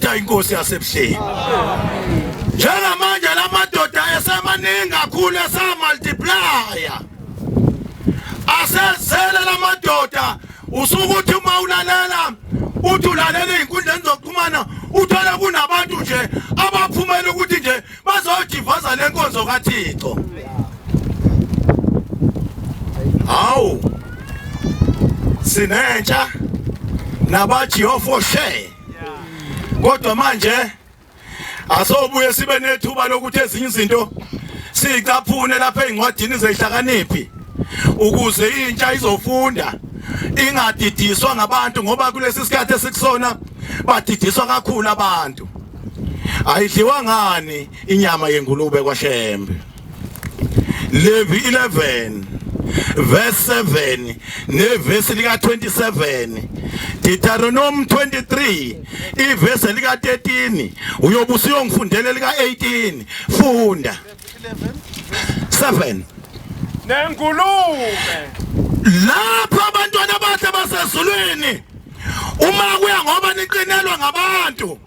intsha inkosi yasebuhleni njengamanje lamadoda esemaningi kakhulu esamultiplier asezele lamadoda usukuthi uma ulalela uthi ulalela inkundleni zokuxhumana uthola kunabantu nje abaphumela ukuthi nje bazojivaza lenkonzo kaThixo. Hawu sinentsha nabaJehova share kodwa manje asobuye sibe nethuba lokuthi ezinye izinto sicaphune lapha ezincwadini zehlakaniphi ukuze intsha izofunda ingadidiswa ngabantu ngoba kulesi sikhathi esikusona badidiswa kakhulu abantu. Ayidliwa ngani inyama yengulube kwaShembe. Levi 11 verse 7 neverse lika 27, Deuteronomy 23 iverse lika 13 uyobusa uyongifundela lika 18 funda 7 nengulube lapha abantwana bahle basezulwini uma kuya ngoba niqinelwa ngabantu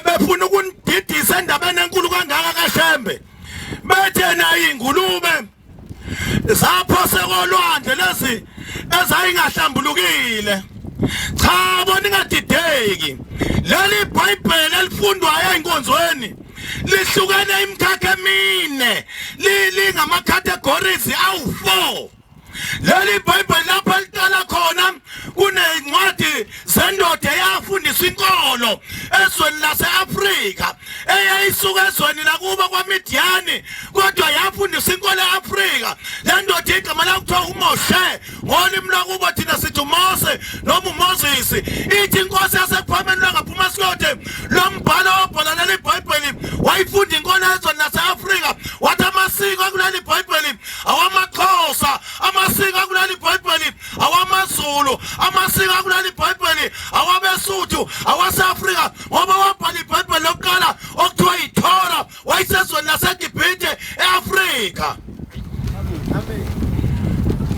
befuna ukunididisa endabeni enkulu kangaka kaShembe bethe nayi ingulube zaphose kolwandle lezi ezayingahlambulukile. Cha bona ningadideki, leli iBhayibheli elifundwayo enkonzweni lihlukene imikhakha emine lingama categories awu4. Leli iBhayibheli lapha liqala khona kunezincwadi zendoda eyafundiswa inkolo ezweni lase-Afrika eyayisuka ezweni lakuba kwaMidiyani kodwa yafundiswa inkolo e-Afrika. Le ndoda igama layo kuthiwa uMoshe, ngolimi lwakubo thina sithi uMose noma uMoses. Ithi inkosi yaseKuphameni lwangaphuma Sikode lo mbhalo wabhala leli iBhayibheli wayifunda inkolo ezweni lase-Afrika wathi amasiko kuleli iBhayibheli awamaXhosa, amasiko kuleli iBhayibheli awamaZulu, amasiko kuleli iBhayibheli awabeSuthu, awase-Afrika ngoba wabhala iBhayibheli lokuqala okuthiwa yiTorah wayisezweni laseGibhithe e-Afrika.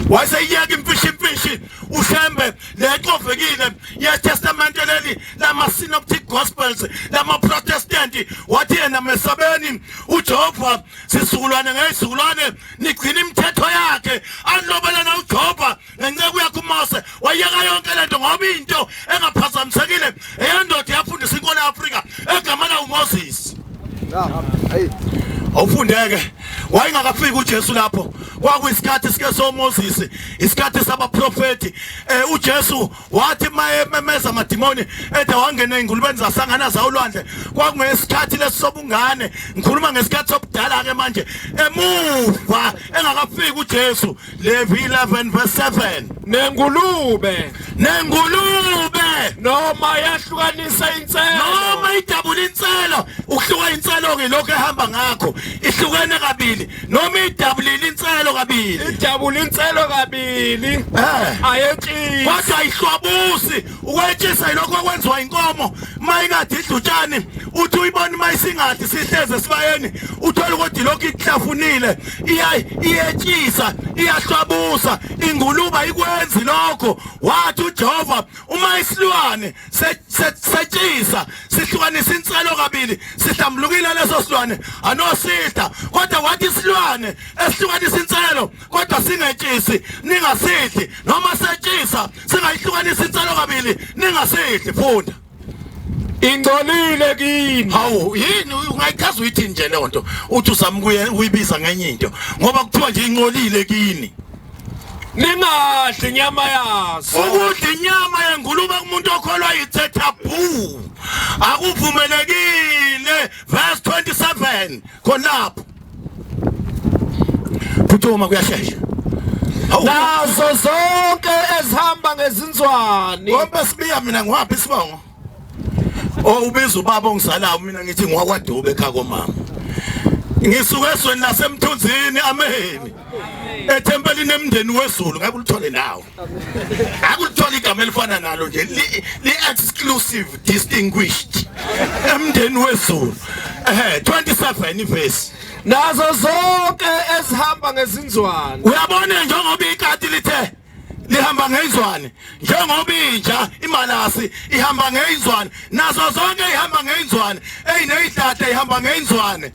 Waseyiyeka imfishi uShembe lexovekile yeTestamente leli lama-Synoptic Gospels lama-Protestant wathi yena mesabeni uJehova sisizukulwane ngesizukulwane nigcina imithetho yakhe anilobelana uJehova ngenceku yakhe uMose. Wayeka yonke lento ngoba into engaphazamisekile eyandoda yafundisa inkolo e-Afrika egama la uMoses. Awufundeke wayengakafiki uJesu lapho kwakuyisikhathi sike soMoses, isikhathi sabaprofeti. uJesu wathi mayememeza amadimoni ede wangena ezingulubeni zasangana zawulwandle kwakungesikhathi lesobungane. Ngikhuluma ngesikhathi sobudala ke manje emuva engakafiki uJesu. Levi 11 verse 7 nengulube noma yahlukanisa inselo, noma idabula inselo. Ukuhluka inselo ke lokho ehamba ngakho ihlukene kabili, noma idabulile inselo kabili, idabula inselo kabili ayetshisi kodwa ayihlwabusi. Ukwetshisa yilokho okwenziwa inkomo mayikade idlutshani uthi uyibona mayisingathi sihleze sibayeni uthola ukuthi lokho ihlafunile iyetshisa iyahlwabusa. Ingulube ikwenzi lokho. Wathi uJehova uma isilwane setshisa sihlukanisa inselo kabili sihlambulukile leso silwane anosidla, kodwa wathi isilwane esihlukanisa inselo kodwa singetshisi ningasidli, noma setshisa singayihlukanisa inselo kabili ningasidli. Funda ingcolile kini. Hawu yini ungayichaza uyithi nje le nto uthi usamkuye uyibiza ngenye into ngoba kuthiwa nje ingcolile kini. Ningadli inyama yazo. Ukudla inyama yengulube kumuntu okholwa yithethabu akuvumelekile. Verse 27 khonapho phuthuma kuyashesha. Nazo zonke ezihamba ngezinzwani. Ngombe sibiya mina ngiwaphi isibongo? Ubiza ubaba ongizalayo mina ngithi ngwakwaDube ekhaya komama. Ngisuke esweni lasemthunzini. Amen. Ethempelini emndeni weZulu ngabe ulithole nawo. Akulithole igama elifana nalo nje li exclusive distinguished emndeni weZulu. 27 verse nazo zonke ezihamba ngezinzwani. Uyabona njengoba ikati lithe ihamba ngezwane njengoba inja imalasi ihamba ngezwane nazo zonke ihamba ngezwane eyinezidada ihamba ngezwane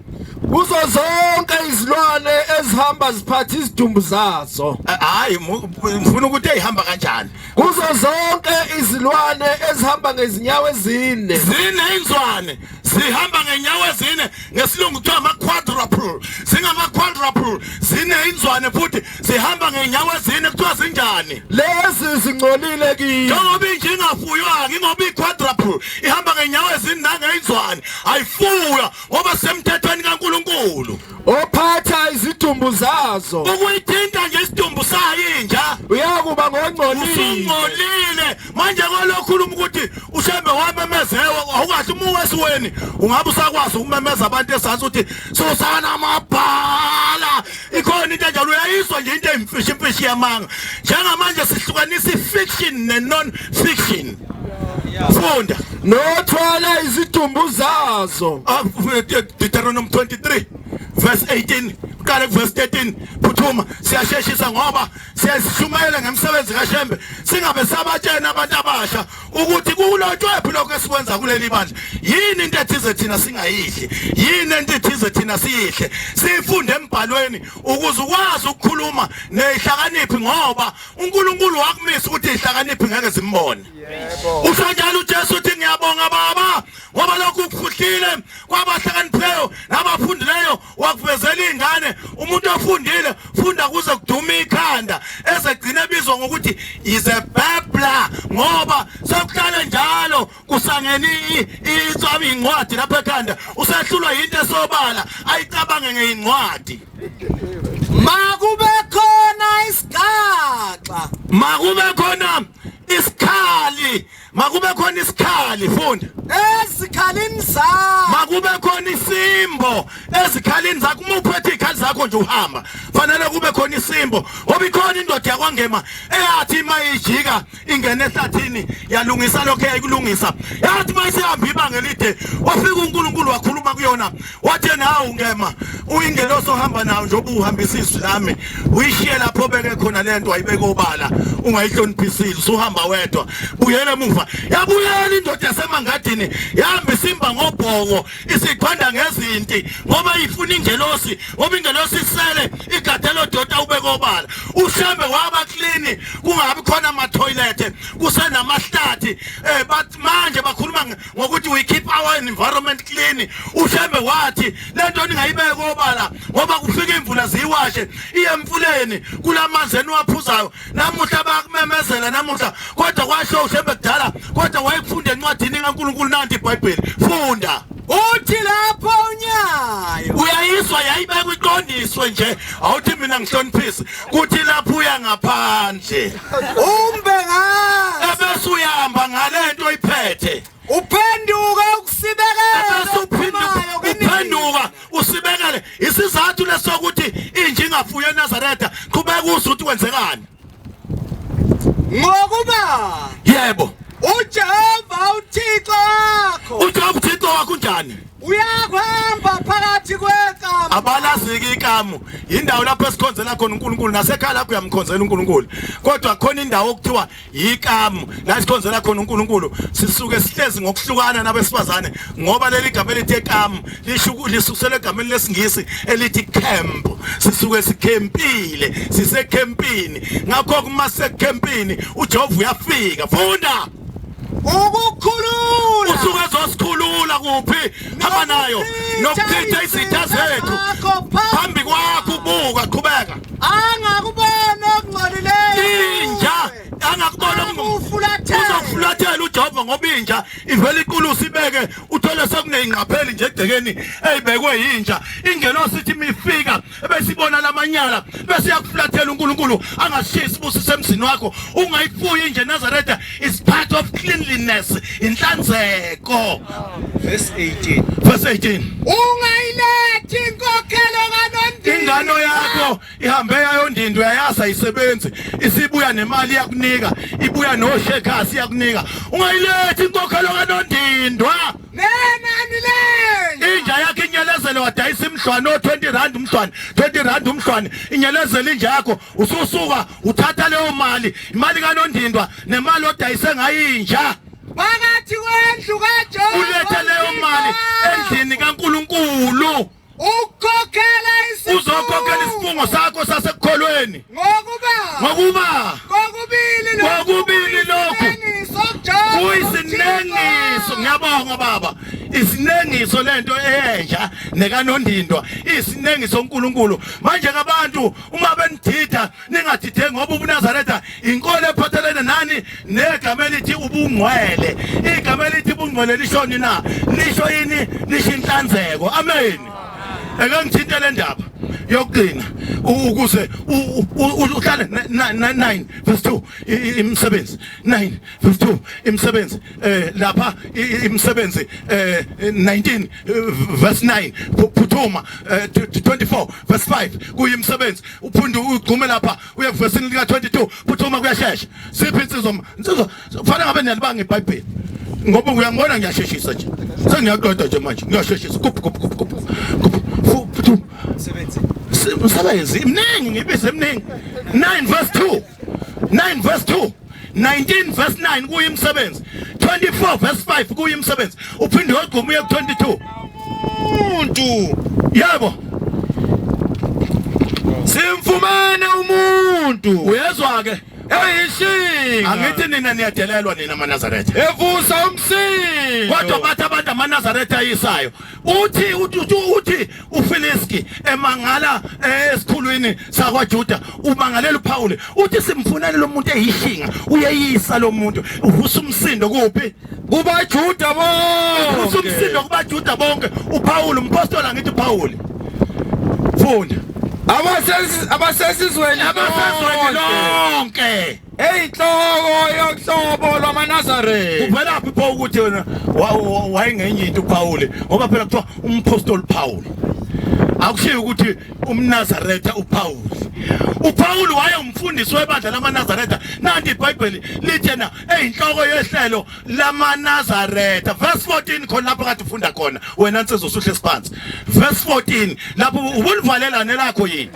kuzo zonke izilwane ezihamba ziphatha izidumbu zazo hayi ngifuna ukuthi ehamba kanjani kuzo zonke izilwane ezihamba ngezinyawo ezine zinezwane zihamba ngenyawo ezine ngesilungu kuthiwa ama-quadruple zingama-quadruple zinezwane futhi zihamba ngenyawo ezine kuthiwa zinjani lezi zingcolile kimi njengoba inje ingafuywa ingoba i-quadruple ihamba ngenyawo ezine nangezwane ayifuywa ngoba semthethweni kaNkulunkulu ophatha izidumbu zazo ukuyithinta nje isidumbu sayo inja uyakuba ngongcolile usungcolile manje kwalokhuluma ukuthi ushembe wamemezewe awukahle uma wesiweni ungabe usakwazi ukumemeza abantu esansi ukuthi sosana amabhala ikhona into enjalo uyayizwa nje into emfishi yamanga njengamanje sihlukanisa i-fiction ne-non-fiction funda nothwala izidumbu zazo Deuteronomy 23 verse 18 qale verse 13 phuthuma siyasheshisa ngoba siyashumayela ngemsebenzi kaShembe singabe sabatshena abantu abasha ukuthi kulotshwephi lokho esikwenza kuleli bandla yini into ethize thina singayidli yini into ethize thina siyihle sifunde embhalweni ukuze ukwazi ukukhuluma nezihlakaniphi ngoba uNkulunkulu wakumisa ukuthi izihlakaniphi ngeke zimbone usanjalo uJesu uthi ngiyabonga baba ngoba lokhu ukufuhlile kwabahlakaniphileyo nabafundileyo wakuvezela ingane umuntu ofundile funda kuze kuduma ikhanda ezegcina ebizwa ngokuthi is a babbler ngoba sokuhlala njalo kusangeni itswami incwadi lapha ekhanda usehlulwa into esobala ayicabange ngeincwadi makube khona isigaxa makube khona isikhali makube khona isikhali funda ezikhalini zakho makube khona isimbo ezikhalini zakho uma uphethe izikhali zakho nje uhamba fanele kube khona isimbo ngoba ikhona indoda yakwangema eyathi mayijika ingene ehlathini yalungisa lokho eyayikulungisa yathi mayisihamba ibanga elide wafika uNkulunkulu wakhuluma kuyona wathi nawe ungema uyingelosi ohamba nawo nje obuhambisa izwi lami uyishiye lapho beke khona lento wayibeka obala ungayihloniphisile usuhamba wedwa buyele emuva yabuyela indoda yasemangadini yahamba isimba ngobhoko isiqhanda ngezinti ngoba ifuna ingelosi ngoba ingelosi isele igadelo doda ubeka obala uShembe waba clean kungabi khona ama toilet kusenamahlathi but manje bakhuluma ngokuthi we keep our environment clean uShembe wathi lento ningayibeka obala ngoba kufika imvula ziyiwashe iyemfuleni kulamanzi eniwaphuzayo namuhla bakumemezela namuhla kodwa kwasho uShembe kudala kodwa wayefunda encwadini kaNkulunkulu nanti iBhayibheli funda uthi lapho unyayo uyayizwa yayibeka iqondiswe nje awuthi mina ngihloniphise kuthi lapho uya ngaphandle umbe ngayo ebese uyahamba ngalento oyiphethe uphenduka uphenduka usibekele isizathu lesokuthi inje ingafuye eNazaretha qhubeka uze uthi wenzekani ngokuba yebo uJehova uThixo wakho uThixo wakho unjani uyakuhamba phakathi kwekamu abalaziki ikamu indawo lapho esikhonzela khona uNkulunkulu nasekhaya lakho uyamkhonzela uNkulunkulu kodwa khona indawo okuthiwa ikamu la sikhonzela khona uNkulunkulu sisuke sihlezi ngokuhlukana nabesifazane ngoba leli gama elithi ikamu lisukusela egameni lesingisi elithi camp sisuke sikhempile sisekhempini ngakho kuma sekhempini uJehova uyafika funda ukukhulula usuke zosikhulula kuphi hamba nayo nokuchitha izitha zethu phambi kwakho ubuka qhubeka angakubona okungcolileyo inja angakubona uzofulathela uJehova ngoba inja ivela iqulusi ibeke uthole sekuneyingqapheli nje egcekeni eyibekwe yinja ingelosi ithi mifika ebesibona lamanyala bese yakufulathela uNkulunkulu angashisi busise emzini wakho ungayifuyi nje Nazareth is part of cleanliness inhlanzeko verse 18 ungayilethi inkokhelo kaNondindwa ingano yakho ihambe yayondindwa uyayasa isebenzi isibuya nemali yakunika ibuya noshekasi yakunika ungayilethi inkokhelo kaNondindwa nenani le inja yakhe inyelezela uvele wadayisa imhlwane o20 umhlwane 20 umhlwane inyelezela inje yakho ususuka uthatha leyo mali imali kaNondindwa nemali odayise ngayinja phakathi kwendlu kaJobe ulethe leyo mali endlini kaNkuluNkulu ukhokhela isifungo uzokhokhela isifungo sakho sasekukholweni ngokuba kokubili lokhu kuyisinengiso ngiyabonga baba isinengiso lento entsha nekaNondindwa isinengiso uNkulunkulu manje kabantu uma benidida ningadide ngoba ubuNazaretha inkolo ephathelene nani negama elithi ubungcwele igama elithi ubungcwele lishoni na lisho yini lisho inhlanzeko amen ake ngithinte le ndaba yokugcina ukuze uhlale 9 verse 2 imsebenzi 9 verse 2 imsebenzi lapha imsebenzi 19 verse 9 phuthuma 24 verse 5 kuyimsebenzi uphinde ugcume lapha uye kuversini lika 22 phuthuma kuyashesha siphi insizwa kufanele ngabe niyalibanga iBhayibheli ngoba uyangibona ngiyasheshisa nje sengiyaqeda nje manje ngiyasheshisa umsebenzi imningi ngibize emningi 9 verse 2 9 verse 2 19 verse 9 kuyimsebenzi 24 verse 5 kuyimsebenzi uphinde wagcuma uye ku22 umuntu yebo simfumane umuntu uyezwa ke eyishinga angithi nina niyadelelwa nina amaNazaretha evusa umsindo kodwa bathi abantu amaNazaretha ayisayo uthi uFiliski emangala esikhulwini sakwaJuda umangalela uPaul uthi simfunele lo muntu eyishinga uyeyisa lo muntu uvusa umsindo kuphi kubaJuda bonke uvusa umsindo kubaJuda bonke uPaul umpostoli angithi uPaul funda abasesizweni lonke eyinhloko yokuhlobo lwamaNazaretha uvela phi pho ukuthi wena wayengenye into uPaul ngoba phela kuthiwa umpostoli Paul akushiyo ukuthi umNazaretha uPaul wayengumfundisi webandla lamaNazaretha nanti iBhayibheli lithena eyinhloko yehlelo lamaNazaretha verse 14 khona lapho kade ufunda khona wena nsizwa usuhle siphansi verse 14 lapho ubulivalelane lakho yini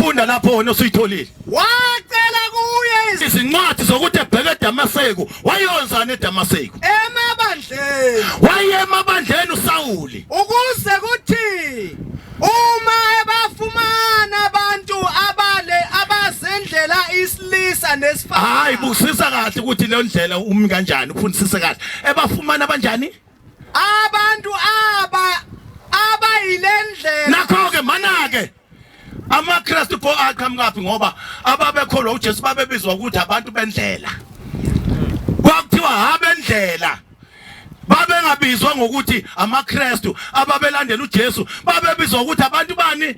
funda lapho wena usuyitholile wacela kuye izincwadi zokuthi ebheke eDamaseko wayonzana eDamaseko emabandleni uSawuli ukuze kuthi uma ebafumana abantu abazendlela isilisa nesifana hayi busisa kahle ukuthi leyo ndlela umi kanjani ufundisise kahle ebafumana abanjani abantu abayilendlela nakho ke manake amaKristu pho aqhamukapi ngoba ababekholwa uJesu babebizwa ukuthi abantu bendlela kwakuthiwa abendlela babengabizwa ngokuthi amaKristu ababelandela uJesu babebizwa ukuthi abantu bani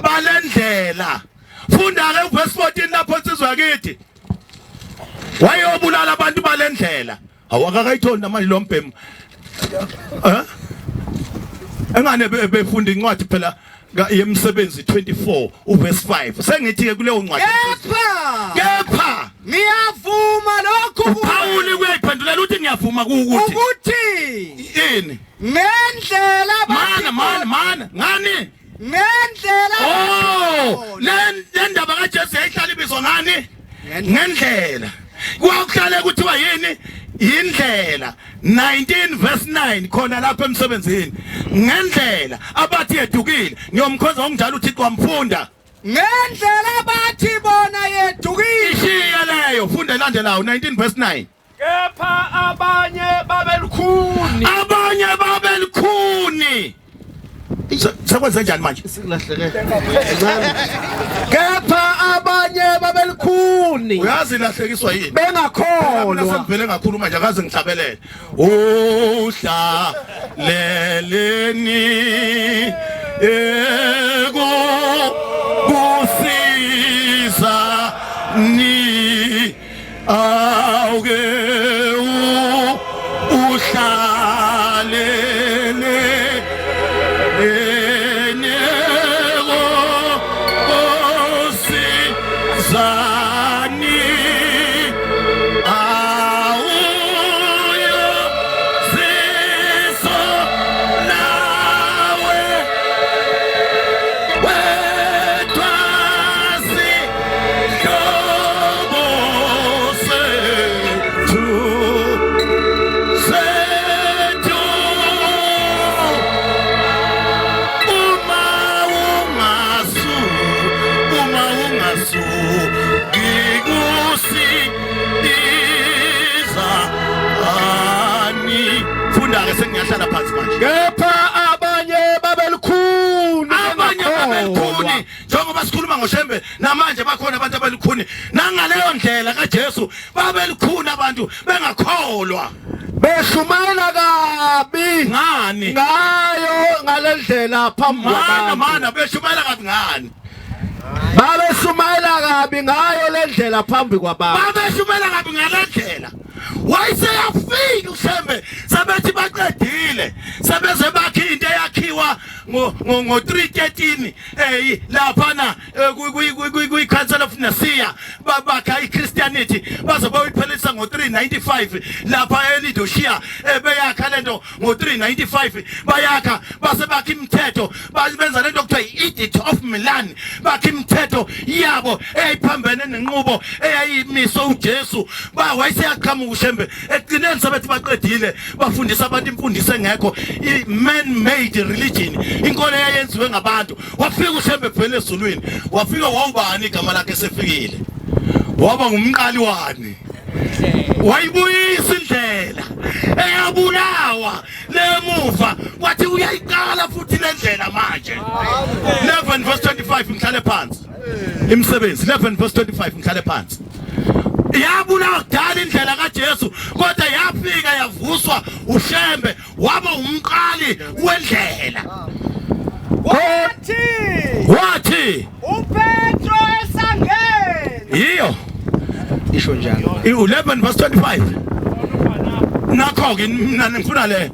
balendlela funda ke uverse 14 lapho insizwa yakithi wayobulala abantu balendlela awakakayitholi namanje lo mbhemu engane befunda incwadi phela yemsebenzi 24 uverse 5 sengithi ke kuleyo ncwadi kepha ngiyavuma lokho Paul kuyiphendulela uthi ngiyavuma ukuthi yini ngendlela mana ngani ngendlela le ndaba kaJesu yayihlala ibizwa ngani ngendlela kwakuhlale kuthiwa yini indlela 19 verse 9 khona lapha emsebenzini ngendlela abathi yedukile ngiyomkhonza onginjalo uThixo wamfunda ngendlela abathi bona yedukile ishiya leyo funda ilandelayo 19 verse 9 kepha abanye babelikhuni sekwenze njani manje kepha abanye babelikhuni uyazi lahlekiswa yini bengakholwa sengivele ngakhuluma nje akaze ngihlabelele uhlaleleni kusisa ni auke uhlalele ngiyafunda ke sengiyahlala phansi manje. Kepha abanye babelukhuni. Abanye babelukhuni njengoba sikhuluma ngoShembe namanje bakhona abantu abelukhuni nangaleyo ndlela kaJesu babelukhuni abantu bengakholwa. Beshumayela kabi Ngani? ngayo ngalendlela phambi kwabantu. Mana beshumayela kabi ngani? Babeshumayela kabi ngayo lendlela phambi kwabantu. Babeshumayela kabi ngalendlela. Wayeseyafika uShembe sabethi baqedile sebeze bakhe into eyakhiwa ngo 313 lapha na kuyi Council of Nicaea babakha iChristianity baze bayiphelisa ngo 395 lapha eLaodicea beyakha lento ngo 395 bayakha base bakha imithetho benza lento kuthiwa i-Edict of Milan bakha imithetho yabo eyayiphambene nenqubo eyayimiswa uJesu wayeseyaqhamuka uShembe ekugcineni sabethi baqedile bafundisa abantu imfundiso engekho i-man-made religion inkolo eyayenziwe ngabantu. Wafika uShembe phela ezulwini wafika wawubani igama lakhe sefikile waba ngumqali wani wayibuyisa indlela eyabulawa lemuva wathi uyayiqala futhi lendlela manje. 11 verse 25 ngihlale phansi imsebenzi 11 verse 25 ngihlale phansi. Yabulawa kudala indlela kaJesu kodwa yafika yavuswa uShembe waba umqali wendlela. Wathi uPetro esangeni iyo Isho njalo. 11 verse 25 nakho ke mina ngifuna le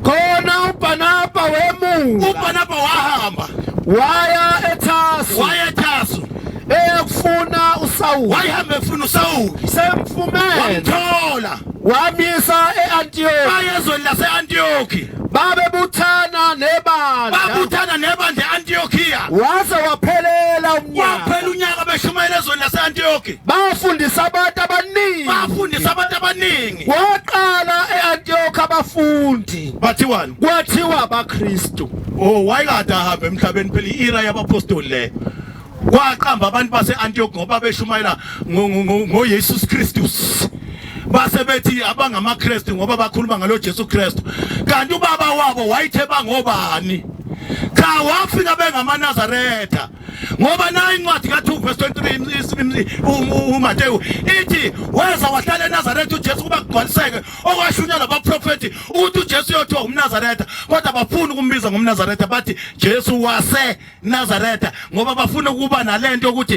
Khona uBanaba wemuka. uBanaba wahamba Waya eThasu. wayethasu Ekufuna uSawuli. wayihamba efuna uSawuli Semfumene. wamthola Wamisa eAntioch. bayezweni lase-Antioki Babebuthana nebandla. babuthana nebandla e-Antiokiya Waze waphelela umnyaka. waphela unyaka beshumayela ezweni lase-Antioki Bafundisa abantu abaningi. bafundisa abantu abaningi. Waqala eAntioch abafundi. Bathiwani Kwathiwa abaKristu. wayekade ahambe emhlabeni phela i-era yabapostoli le kwaqamba abantu base-Antioch ngoba beshumayela ngoYesus Christus base bethi abangamaKristu ngoba bakhuluma ngalo Jesu Kristu kanti ubaba wabo wayithe bangobani cha wafika bengamaNazaretha ngoba na incwadi ka2 verse 23 uMateyu ithi weza wahlala eNazaretha uJesu kuba kugcwaliseke okwashunywa labaprofeti ukuthi uJesu yothiwa umNazaretha kodwa bafuna ukumbiza ngomNazaretha bathi Jesu wase Nazaretha ngoba bafuna ukuba nalento ukuthi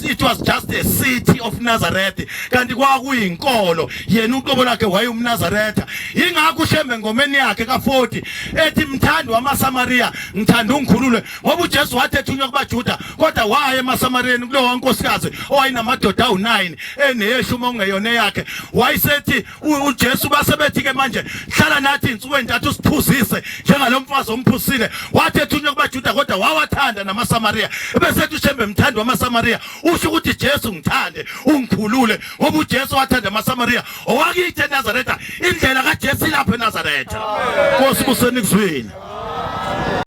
it was just a city of Nazareth kanti kwakuyinkolo yena uqobo lakhe wayumNazaretha ingakho uShembe ngomeni yakhe ka40 ethi mthandi wamaSamaria ngithanda ungikhulule ngoba uJesu wathi ethunywa kubaJuda kodwa waya emaSamariyeni kulowa nkosikazi owayinamadoda awu9 eneyeshuma ongeyona yakhe wayesethi uJesu basebethi ke manje hlala nathi insuku entathu siphuzise njengalomfazi omphusile wathi ethunywa kubaJuda kodwa wawathanda namaSamaria besethi uShembe mthandi wamaSamaria usho ukuthi Jesu ngithande ungikhulule ngoba uJesu wathanda amaSamaria owakithi eNazaretha indlela kaJesu lapha eNazaretha Nkosi buseni kuzwini